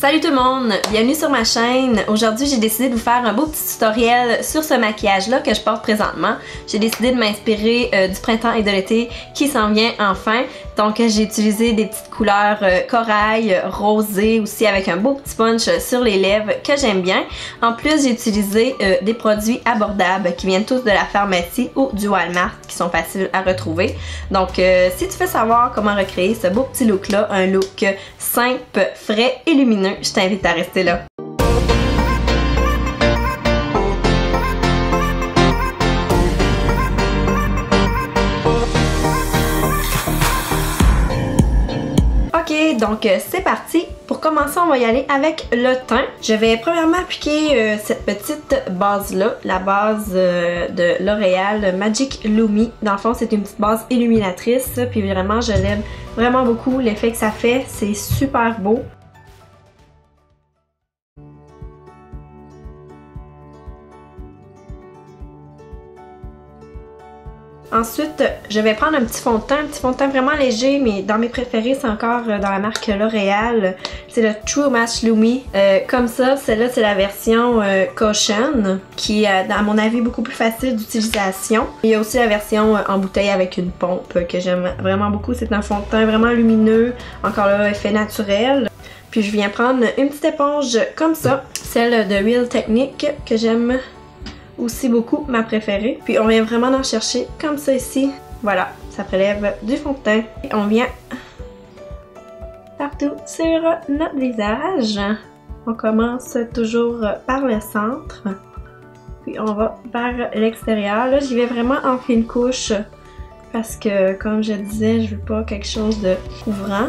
Salut tout le monde, bienvenue sur ma chaîne. Aujourd'hui j'ai décidé de vous faire un beau petit tutoriel sur ce maquillage là que je porte présentement. J'ai décidé de m'inspirer du printemps et de l'été qui s'en vient enfin. Donc j'ai utilisé des petites couleurs corail, rosé aussi avec un beau petit punch sur les lèvres que j'aime bien. En plus j'ai utilisé des produits abordables qui viennent tous de la pharmacie ou du Walmart qui sont faciles à retrouver. Donc si tu veux savoir comment recréer ce beau petit look là, un look simple, frais et lumineux, je t'invite à rester là. Ok, donc c'est parti. Pour commencer, on va y aller avec le teint. Je vais premièrement appliquer cette petite base-là, la base de L'Oréal Magic Lumi. Dans le fond, c'est une petite base illuminatrice, puis vraiment, je l'aime vraiment beaucoup. L'effet que ça fait, c'est super beau. Ensuite, je vais prendre un petit fond de teint vraiment léger, mais dans mes préférés, c'est encore dans la marque L'Oréal. C'est le True Match Lumi. Comme ça, celle-là, c'est la version Caution, qui est, à mon avis, beaucoup plus facile d'utilisation. Il y a aussi la version en bouteille avec une pompe que j'aime vraiment beaucoup. C'est un fond de teint vraiment lumineux, encore là, effet naturel. Puis je viens prendre une petite éponge comme ça, celle de Real Technique, que j'aime aussi beaucoup, ma préférée. Puis on vient vraiment en chercher comme ça ici. Voilà, ça prélève du fond de teint. Et on vient partout sur notre visage. On commence toujours par le centre. Puis on va vers l'extérieur. Là, j'y vais vraiment en fine couche parce que, comme je disais, je veux pas quelque chose de couvrant.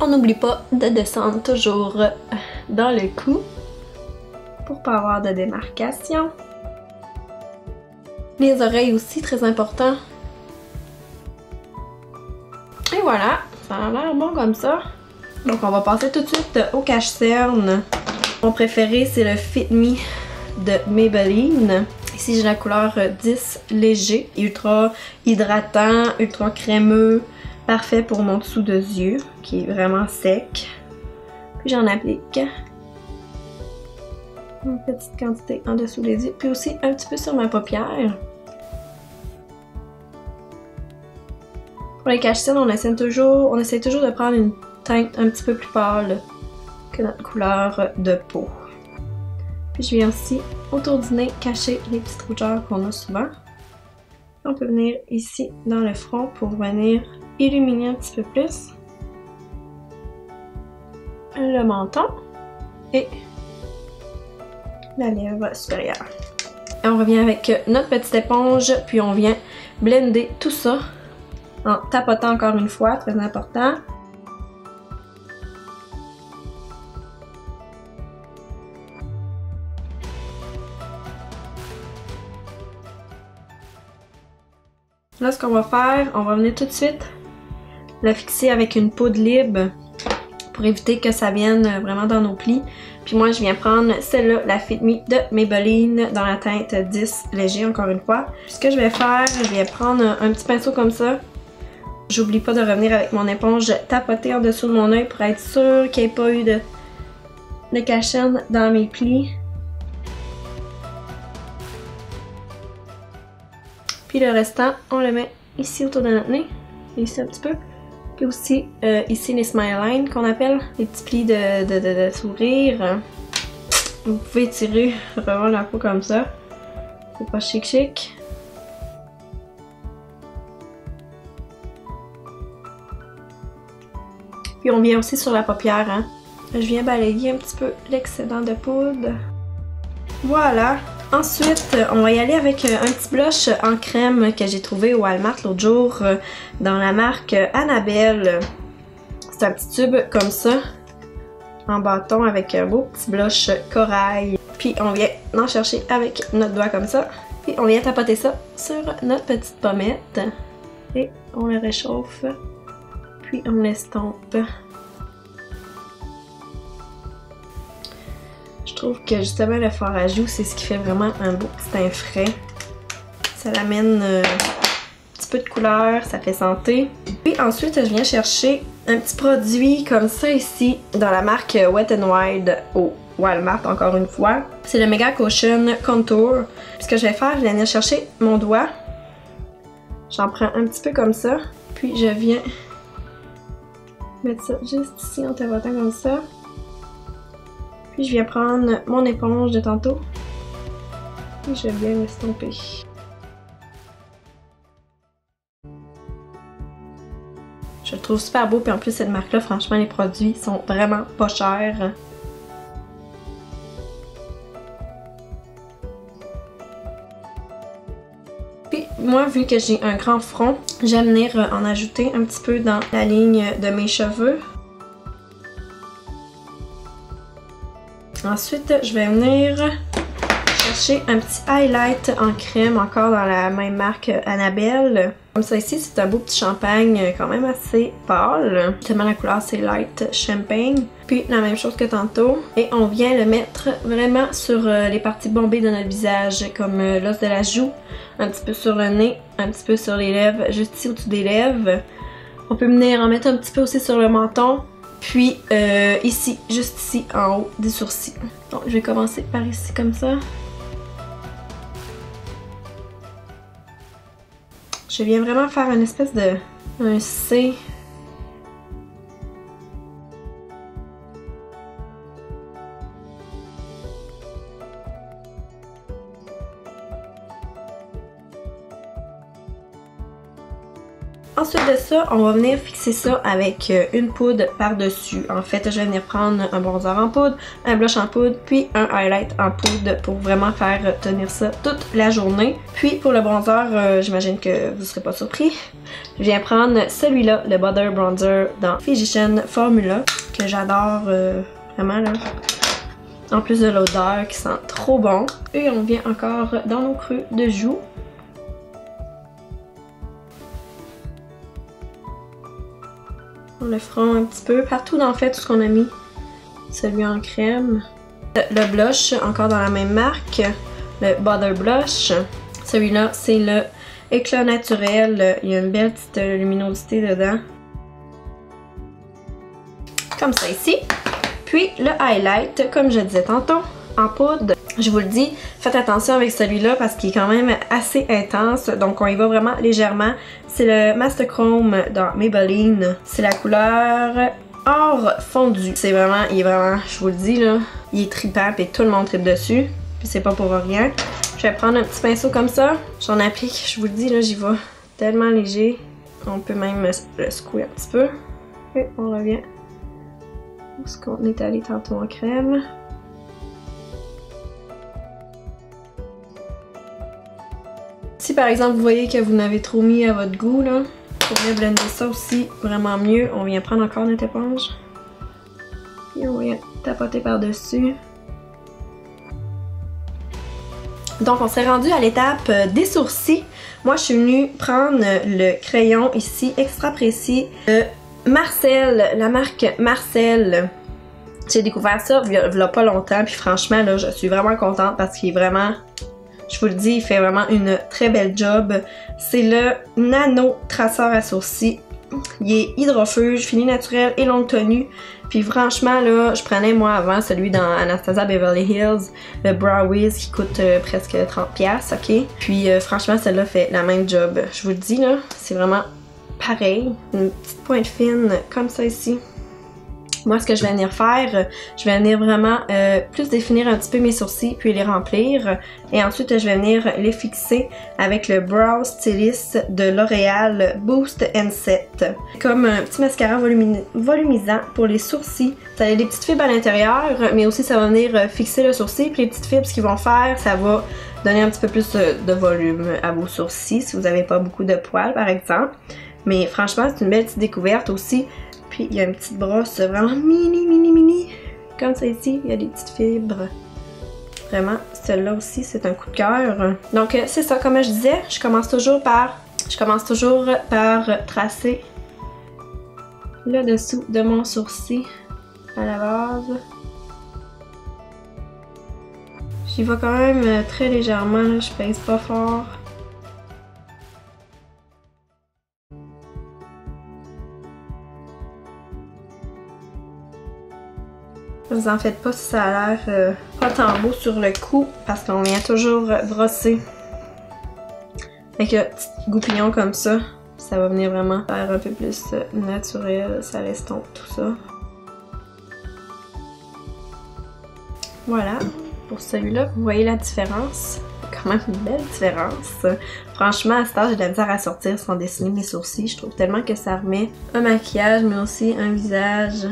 On n'oublie pas de descendre toujours dans le cou pour pas avoir de démarcation. Les oreilles aussi, très important. Et voilà, ça a l'air bon comme ça. Donc on va passer tout de suite au cache-cerne. Mon préféré, c'est le Fit Me de Maybelline. Ici j'ai la couleur 10 léger, ultra hydratant, ultra crémeux. Parfait pour mon dessous de yeux, qui est vraiment sec. Puis j'en applique une petite quantité en dessous des yeux, puis aussi un petit peu sur ma paupière. Pour les cache-cils, on essaie toujours de prendre une teinte un petit peu plus pâle que notre couleur de peau. Puis je viens aussi autour du nez cacher les petites rougeurs qu'on a souvent. On peut venir ici dans le front pour venir illuminer un petit peu plus le menton et la lèvre supérieure. Et on revient avec notre petite éponge, puis on vient blender tout ça en tapotant encore une fois, très important. Là, ce qu'on va faire, on va venir tout de suite le fixer avec une poudre libre pour éviter que ça vienne vraiment dans nos plis. Puis moi, je viens prendre celle-là, la Fit Me de Maybelline dans la teinte 10 léger, encore une fois. Puis ce que je vais faire, je vais prendre un petit pinceau comme ça. J'oublie pas de revenir avec mon éponge tapoter en dessous de mon œil pour être sûr qu'il n'y ait pas eu de cache-cerne dans mes plis. Puis le restant, on le met ici autour de notre nez, ici un petit peu. Puis aussi ici les smile lines qu'on appelle, les petits plis de sourire. Vous pouvez tirer vraiment la peau comme ça. C'est pas chic chic. Puis on vient aussi sur la paupière, hein. Je viens balayer un petit peu l'excédent de poudre. Voilà. Ensuite, on va y aller avec un petit blush en crème que j'ai trouvé au Walmart l'autre jour dans la marque Annabelle. C'est un petit tube comme ça, en bâton avec un beau petit blush corail. Puis on vient en chercher avec notre doigt comme ça. Puis on vient tapoter ça sur notre petite pommette. Et on le réchauffe. Puis on l'estompe. Je trouve que justement le fard à joues, c'est ce qui fait vraiment un beau petit teint frais. Ça l'amène un petit peu de couleur, ça fait santé. Puis ensuite, je viens chercher un petit produit comme ça ici, dans la marque Wet n Wild au Walmart, encore une fois. C'est le Mega Cushion Contour. Puis ce que je vais faire, je vais venir chercher mon doigt. J'en prends un petit peu comme ça. Puis je viens mettre ça juste ici en tapotant comme ça. Puis je viens prendre mon éponge de tantôt. Et je viens l'estomper. Je le trouve super beau, puis en plus cette marque-là, franchement, les produits sont vraiment pas chers. Puis moi, vu que j'ai un grand front, j'aime venir en ajouter un petit peu dans la ligne de mes cheveux. Ensuite, je vais venir chercher un petit highlight en crème, encore dans la même marque Annabelle. Comme ça ici, c'est un beau petit champagne quand même assez pâle. Tellement la couleur c'est light champagne. Puis la même chose que tantôt. Et on vient le mettre vraiment sur les parties bombées de notre visage, comme l'os de la joue, un petit peu sur le nez, un petit peu sur les lèvres, juste ici au-dessus des lèvres. On peut venir en mettre un petit peu aussi sur le menton. Puis ici, juste ici en haut des sourcils. Donc je vais commencer par ici comme ça. Je viens vraiment faire une espèce de un C. Ensuite de ça, on va venir fixer ça avec une poudre par-dessus. En fait, je vais venir prendre un bronzer en poudre, un blush en poudre, puis un highlight en poudre pour vraiment faire tenir ça toute la journée. Puis pour le bronzer, j'imagine que vous ne serez pas surpris. Je viens prendre celui-là, le Butter Bronzer dans Physician Formula, que j'adore vraiment là. En plus de l'odeur qui sent trop bon. Et on vient encore dans nos creux de joues. Le front un petit peu, partout en fait tout ce qu'on a mis, celui en crème. Le blush, encore dans la même marque, le Butter Blush. Celui-là, c'est le Éclat Naturel, il y a une belle petite luminosité dedans. Comme ça ici. Puis le highlight, comme je disais tantôt, en poudre. Je vous le dis, faites attention avec celui-là parce qu'il est quand même assez intense. Donc on y va vraiment légèrement. C'est le Master Chrome dans Maybelline. C'est la couleur or fondu. C'est vraiment, il est vraiment, je vous le dis là, il est trippant et tout le monde trippe dessus. Puis c'est pas pour rien. Je vais prendre un petit pinceau comme ça. J'en applique, je vous le dis là, j'y vais tellement léger. On peut même le secouer un petit peu. Et on revient où est-ce qu'on est allé tantôt en crème. Si par exemple vous voyez que vous n'avez trop mis à votre goût là, pour venir blender ça aussi vraiment mieux, on vient prendre encore notre éponge. Et on vient tapoter par-dessus. Donc on s'est rendu à l'étape des sourcils. Moi je suis venue prendre le crayon ici extra précis de Marcel, la marque Marcel. J'ai découvert ça il y a pas longtemps puis franchement là je suis vraiment contente parce qu'il est vraiment... Je vous le dis, il fait vraiment une très belle job. C'est le Nano Traceur à sourcils. Il est hydrofuge, fini naturel et longue tenue. Puis franchement, là, je prenais moi avant celui dans Anastasia Beverly Hills, le Brow Wiz qui coûte presque 30$, ok? Puis franchement, celle-là fait la même job. Je vous le dis, là, c'est vraiment pareil. Une petite pointe fine comme ça ici. Moi, ce que je vais venir faire, je vais venir vraiment plus définir un petit peu mes sourcils puis les remplir. Et ensuite, je vais venir les fixer avec le Brow Stylist de L'Oréal Boost and Set. Comme un petit mascara volumisant pour les sourcils. Ça a des petites fibres à l'intérieur, mais aussi ça va venir fixer le sourcil. Puis les petites fibres, ce qu'ils vont faire, ça va donner un petit peu plus de volume à vos sourcils si vous n'avez pas beaucoup de poils, par exemple. Mais franchement, c'est une belle petite découverte aussi. Puis il y a une petite brosse vraiment mini. Comme ça ici, il y a des petites fibres. Vraiment, celle-là aussi, c'est un coup de cœur. Donc c'est ça, comme je disais, je commence toujours par tracer le dessous de mon sourcil à la base. J'y vais quand même très légèrement, là, je pèse pas fort. Vous en faites pas si ça a l'air pas tant beau sur le coup parce qu'on vient toujours brosser. Avec un petit goupillon comme ça, ça va venir vraiment faire un peu plus naturel, ça l'estompe tout ça. Voilà, pour celui-là, vous voyez la différence. Quand même une belle différence. Franchement, à cet âge, j'ai de la misère à sortir sans dessiner mes sourcils. Je trouve tellement que ça remet un maquillage, mais aussi un visage.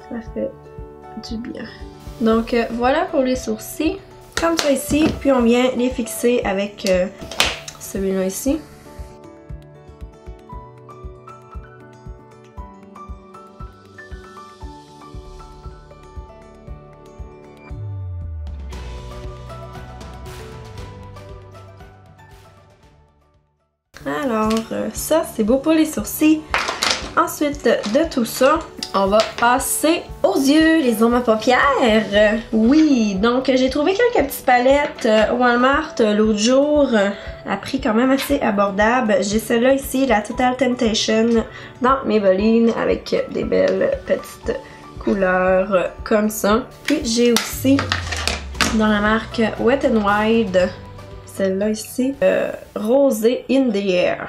Ça fait du bien. Donc voilà pour les sourcils. Comme ça ici, puis on vient les fixer avec celui-là ici. Alors, ça, c'est beau pour les sourcils. Ensuite de tout ça, on va passer aux yeux, les ombres à paupières. Oui, donc j'ai trouvé quelques petites palettes au Walmart l'autre jour, à prix quand même assez abordable. J'ai celle-là ici, la Total Temptation dans Maybelline, avec des belles petites couleurs comme ça. Puis j'ai aussi dans la marque Wet n Wild, celle-là ici, Rosé in the Air.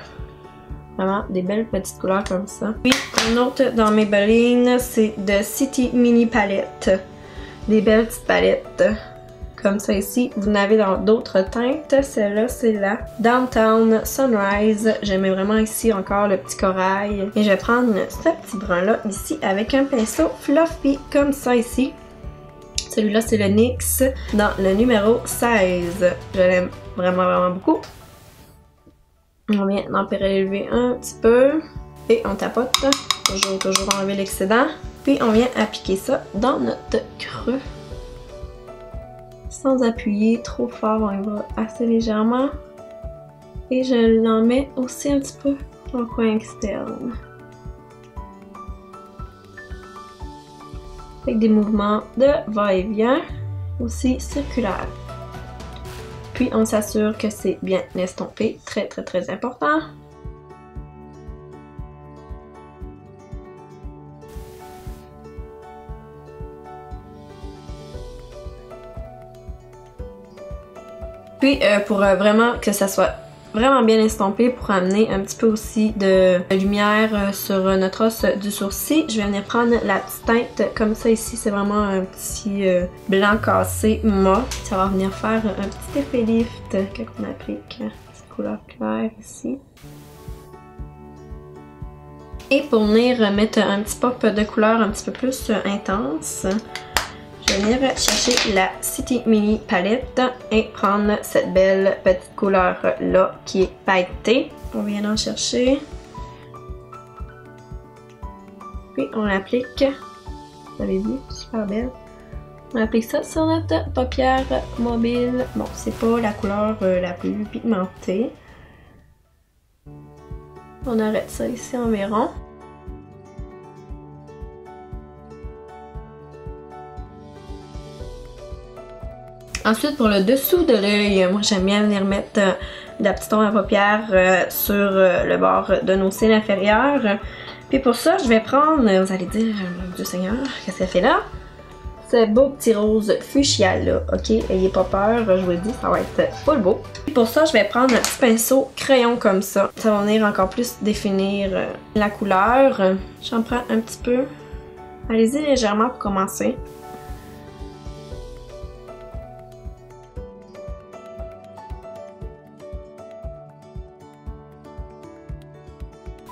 Vraiment des belles petites couleurs comme ça. Puis une autre dans Maybelline, c'est de City Mini Palette. Des belles petites palettes comme ça ici. Vous en avez dans d'autres teintes. Celle-là, c'est la Downtown Sunrise. J'aimais vraiment ici encore le petit corail. Et je vais prendre ce petit brun-là ici avec un pinceau fluffy comme ça ici. Celui-là, c'est le NYX dans le numéro 16. Je l'aime vraiment beaucoup. On vient d'en prélever un petit peu et on tapote. Toujours enlever l'excédent. Puis on vient appliquer ça dans notre creux. Sans appuyer trop fort, on y va assez légèrement. Et je l'en mets aussi un petit peu dans le coin externe. Avec des mouvements de va-et-vient, aussi circulaires. Puis on s'assure que c'est bien estompé, très important. Puis pour vraiment que ça soit vraiment bien estompé, pour amener un petit peu aussi de lumière sur notre os du sourcil, je vais venir prendre la petite teinte comme ça ici. C'est vraiment un petit blanc cassé mat. Ça va venir faire un petit effet lift quand on applique cette couleur claire ici. Et pour venir mettre un petit pop de couleur un petit peu plus intense, je vais venir chercher la City Mini Palette et prendre cette belle petite couleur là qui est pailletée. On vient d'en chercher. Puis on l'applique. Vous avez vu? Super belle. On applique ça sur notre paupière mobile. Bon, c'est pas la couleur la plus pigmentée. On arrête ça ici environ. Ensuite, pour le dessous de l'œil, moi j'aime bien venir mettre de la petite ombre à paupières sur le bord de nos cils inférieurs. Puis pour ça, je vais prendre, vous allez dire, mon Dieu Seigneur, qu'est-ce qu'elle fait là? Ce beau petit rose fuchsia là, ok? Ayez pas peur, je vous le dis, ça va être full beau. Puis pour ça, je vais prendre un petit pinceau crayon comme ça. Ça va venir encore plus définir la couleur. J'en prends un petit peu. Allez-y légèrement pour commencer.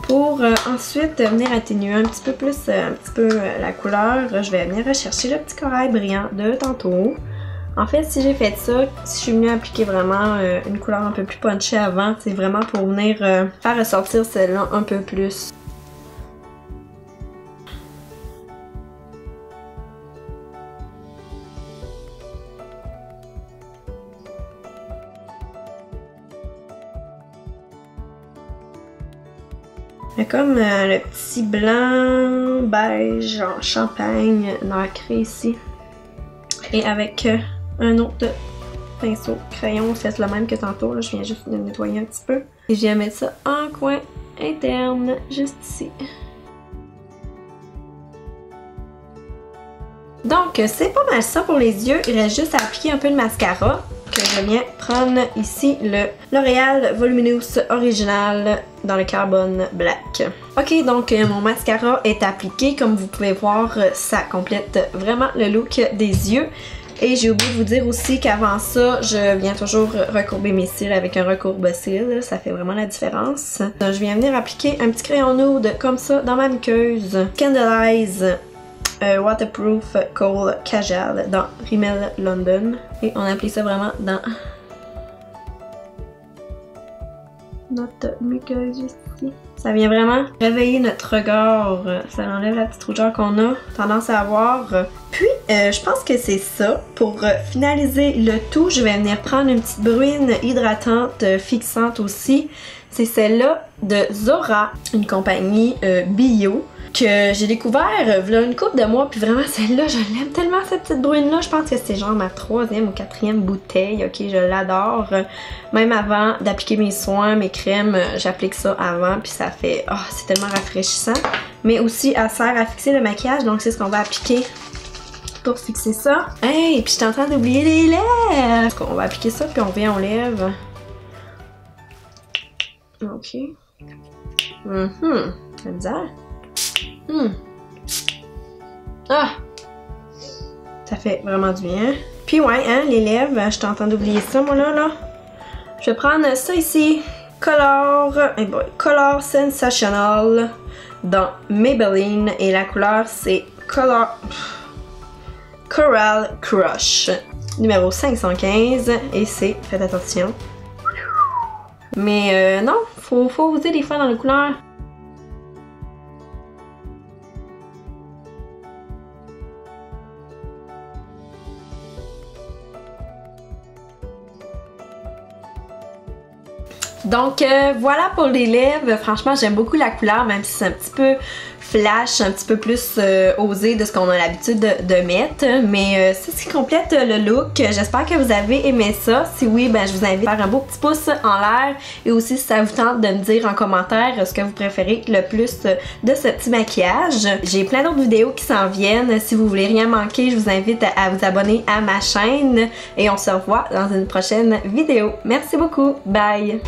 Pour ensuite venir atténuer un petit peu plus la couleur, je vais venir rechercher le petit corail brillant de tantôt. En fait, si j'ai fait ça, si je suis venue appliquer vraiment une couleur un peu plus punchée avant, c'est vraiment pour venir faire ressortir celle-là un peu plus. Comme le petit blanc beige en champagne nacré ici. Et avec un autre pinceau crayon, c'est le même que tantôt. Là, je viens juste de nettoyer un petit peu. Et je viens mettre ça en coin interne, juste ici. Donc c'est pas mal ça pour les yeux, il reste juste à appliquer un peu de mascara que je viens prendre ici le L'Oréal Voluminous Original dans le Carbon Black. Ok, donc mon mascara est appliqué, comme vous pouvez voir ça complète vraiment le look des yeux. Et j'ai oublié de vous dire aussi qu'avant ça, je viens toujours recourber mes cils avec un recourbe-cils. Ça fait vraiment la différence. Donc, je viens venir appliquer un petit crayon nude comme ça dans ma muqueuse. Candelize Waterproof Kohl Kajal dans Rimmel London. Et on applique ça vraiment dans notre muqueuse ici. Ça vient vraiment réveiller notre regard. Ça enlève la petite rougeur qu'on a tendance à avoir. Puis, je pense que c'est ça. Pour finaliser le tout, je vais venir prendre une petite bruine hydratante fixante aussi. C'est celle-là de Zora, une compagnie bio que j'ai découvert il y a une couple de mois, puis vraiment celle-là, je l'aime tellement cette petite brune-là. Je pense que c'est genre ma 3e ou 4e bouteille, ok, je l'adore. Même avant d'appliquer mes soins, mes crèmes, j'applique ça avant, puis ça fait, oh, c'est tellement rafraîchissant. Mais aussi, elle sert à fixer le maquillage, donc c'est ce qu'on va appliquer pour fixer ça. Hey, puis je suis en train d'oublier les lèvres! On va appliquer ça, puis on vient aux lèvres. Ok. C'est bizarre. Ah! Ça fait vraiment du bien. Puis ouais, hein, les lèvres, je suis en train d'oublier ça, moi là. Je vais prendre ça ici. Color Sensational dans Maybelline. Et la couleur, c'est Coral Crush. Numéro 515. Et c'est, faites attention. Mais non, faut oser des fois dans les couleurs. Donc voilà pour les lèvres. Franchement, j'aime beaucoup la couleur, même si c'est un petit peu flash, un petit peu plus osé de ce qu'on a l'habitude de mettre. Mais c'est ce qui complète le look. J'espère que vous avez aimé ça. Si oui, ben je vous invite à faire un beau petit pouce en l'air. Et aussi, si ça vous tente de me dire en commentaire ce que vous préférez le plus de ce petit maquillage. J'ai plein d'autres vidéos qui s'en viennent. Si vous voulez rien manquer, je vous invite à vous abonner à ma chaîne. Et on se revoit dans une prochaine vidéo. Merci beaucoup. Bye!